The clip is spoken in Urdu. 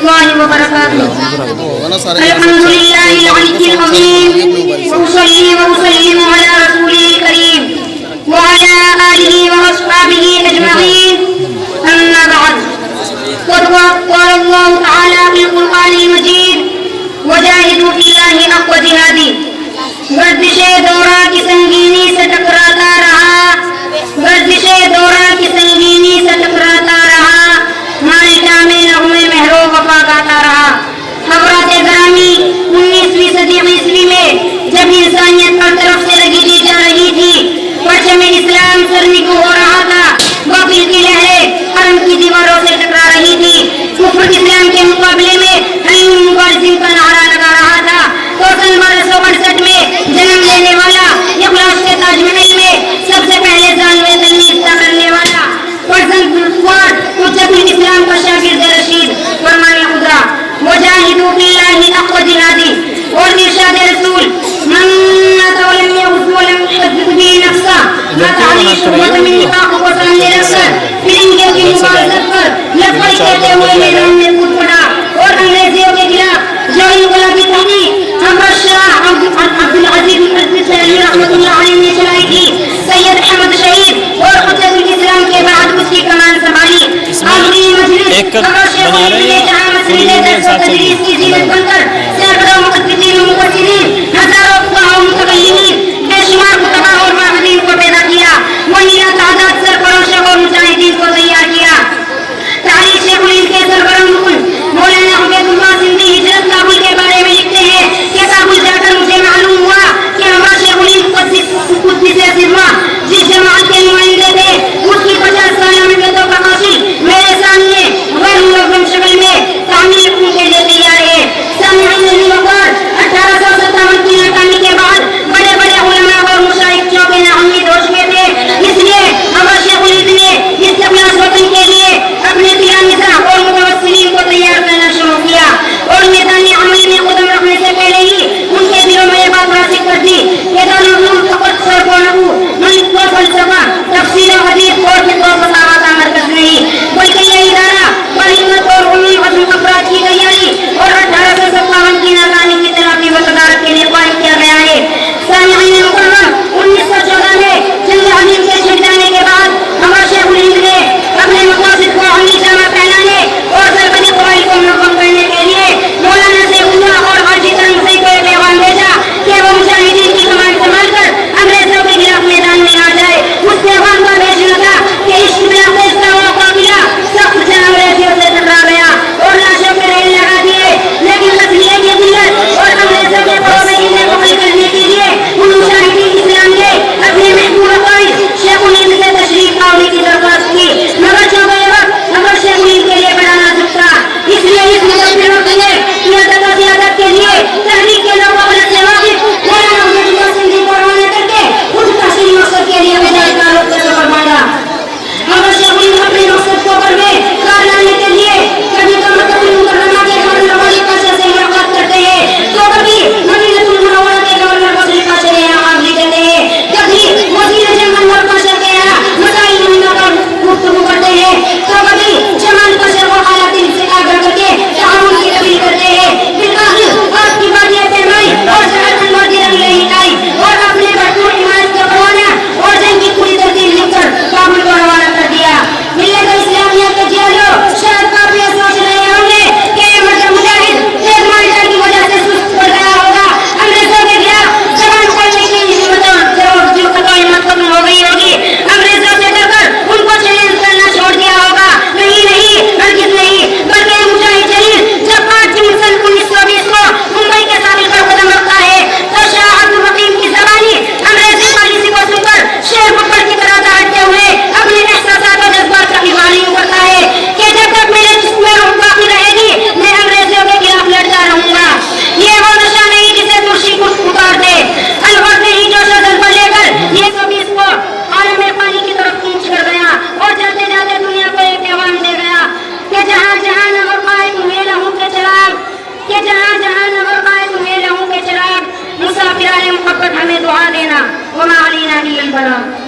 الله وبركاته. الحمد لله العلي العظيم، وأصلي وأسلم على رسوله الكريم وعلى آله وأصحابه أجمعين. أما بعد، قد قال الله تعالى في القرآن المجيد: وجاهدوا في الله حق جهاده. گردش دورہ کی سنگینی سے ٹکراتا رہا، گردش دورہ کی سنگینی سے ٹکراتا رہا، مالٹا میں نغمے مہرو وفا گاتا رہا. حضرات گرامی، 19ویں صدی عیسوی میں جب انسانیت پر طرف سے لگی دی جا رہی تھی، پرچم اسلام سرنگو ہو رہا تھا، باطل کی لہریں حرم کی دیواروں سے ٹکرا رہی تھی، کفر اسلام کے مقابلے میں حلیم مبارزین کا نعرہ لگا رہا تھا، تو سن 1268 میں جنم لینے والا، اخلاص کے تاج محل میں سب سے پہلے زانوے تلمیذ کرنے والا فرزند الفوار حجت الاسلام کا شاگرد رشید فرمانے خدا: وجاہدوا فی اللہ حق جہادہ. اور ارشاد رسول: من مات ولم یغز ولم یحدث به نفسہ مات علیہ شعبۃ من نفاق کو سامنے رکھ کر فرنگیوں کی مبارزت پر لبیک کہتے ہوئے میدان میں کود پڑا اور انگریزیوں کے خلاف جو انقلابی تحریک حضرت شاہ عبدالعزیز السیستانی رحمۃ اللہ علیہ نے چلائی تھی، سید احمد شہید اور حجت الاسلام کے بعد اس کی کمان سنبھالی. آخری مجلس حضرت شیخ الہند نے جہاں مسجد درس و تدریس کی زینت بن کر سینکڑوں محدثین و مفسرین، ہزاروں فقہاء و متکلمین، بے شمار خطباء اور ماہرین کو پیدا کیا، وہیں تعداد سرفروشوں اور مجاہدین کو تیار کیا. تاریخ شیخ الہند کے سربراہ مولانا عبید اللہ سندھی ہجرت کابل کے بارے میں لکھتے ہیں کہ کابل جا کر مجھے معلوم ہوا کہ ہمارا شیخ الہند قدس سرما جس جماعت کے نمائندے تھے، اس کی 50 سالہ مدتوں کا حاصل میرے سامنے غیر منظم شکل میں تعمیر کے لیے تیار ہے. سامعین وقار 1857 کی ناکامی کے بعد بڑے بڑے علماء اور مشائخ چوکے نہ امید ہوش میں تھے، اس لیے ہمارا شیخ الہند نے استقلال وطن کے لیے اپنے تلامذہ اور متوسلین کو تیار کرنا شروع کیا اور میدان عمل میں قدم رکھنے سے پہلے ہی ان کے دلوں میں یہ بات راسخ کر دی کہ دارالعلوم فقط صرف و نحو، منطق و فلسفہ، تفسیر و حدیث اور فقہ و فقاہت کا مرکز نہیں، بلکہ یہ ادارہ غنیمت اور علمی عزم افراد کی تیاری اور 1857 کی ناکامی کی تلافی و تدارک کے لیے قائم کیا گیا ہے. سامعین مکرم، 1914 میں جنگ عظیم کے چھڑ جانے کے بعد ہمارا شیخ الہند نے اپنے مقاصد کو عملی جامہ پہنانے اور سرکاری قبائل کو منظم کرنے کے لیے مولانا سیف اللہ اور حاجی تنگسی کو یہ پیغام بھیجا کہ وہ مجاہدین کی کمان سنبھال کر انگریزوں کے خلاف میدان میں آ جائے. اس پیغام کا بھیجنا تھا کہ عشق میں فیصلہ ہوا قافلہ سخت جنگ انگریزیوں سے ٹکرا گیا اور لاشوں کے ریل لگا دیے، لیکن تسلیہ کی قلت اور انگریزوں کے فوج میں انہیں قبول کرنے کے لیے ان مجاہدین اسلام نے اپنے محبوب قائد شیخ الہند سے تشریف لانے کی درخواست کی، مگر چونکہ یہ وقت مگر شیخ الہند کے لیے بڑا نازک تھا، اس لیے اس مدبر وقت نے قیادت و سیادت کے لیے تحریک کے لوگوں کو سے واقف مولانا عبید اللہ سندھی کو روانہ کر کے خود تحصیلی مقصد کے لیے مجاہد کا رخ سے فرمایا. مگر شیخ الہند اپنے مقصد کو پر میں کار لانے کے لیے کبھی تو مکہ المکرمہ کے گورنر والی پاشا سے ملاقات کرتے ہیں، تو کبھی مدینہ المنورہ کے گورنر وزیر پاشا کے یہاں حاضری دیتے ہیں، کبھی وزیر اعظم انور پاشا کے یہاں مسائل مہمہ پر گفتگو کرتے ہیں، تو کبھی جمال پاشا کو حالات سے آگاہ کر کے تعاون کی اپیل کرتے ہیں. بالآخر آپ کی باتیں پیمائی اور شہر انور کی رنگ لے لائی اور اپنے بھرپور حمایت کا پروانہ اور جنگ کی پوری ترتیب لکھ کر کابل کو روانہ کر دیا. ملت اسلامیہ کے جیلوں شاید کافی سوچ رہے ہوں گے کہ یہ مجاہد ایک مالٹا کی وجہ سے سست پڑ گیا ہوگا، انگریزوں کے خلاف زبان کھولنے کی ہمت ختم ہو گئی ہوگی، انگریزوں سے ڈر کر ان کو چیلنج کرنا چھوڑ دیا ہوگا. نہیں، ہرگز نہیں، بلکہ مجاہد جلیل جب 5 جون سن 1920 کو ممبئی کے ساحل پر قدم رکھتا ہے تو شاہ عبدالرحیم کی زبانی انگریزی پالیسی کو سن کر شیر بکر کی طرح دہڑتے ہوئے اپنے احساسات و جذبات کا اظہار یوں کرتا ہے کہ جب تک میرے جسم میں روح باقی رہے گی میں انگریزوں کے خلاف لڑتا رہوں گا. یہ وہ نشہ نہیں جسے ترشی کو اتار دے. البت نے ہی جوش و جذبہ لے کر یہ 120 کو عالم پانی کی طرف کھینچ کر گیا اور چلتے جاتے دنیا کو ایک پیغام دے گیا کہ جہاں جہاں نظر قائد ہوئے لہو کے چراغ، کہ جہاں جہاں نظر قائد ہوئے لہو کے چراغ، مسافران محبت ہمیں دعا دینا، وما علینا الا البلاغ.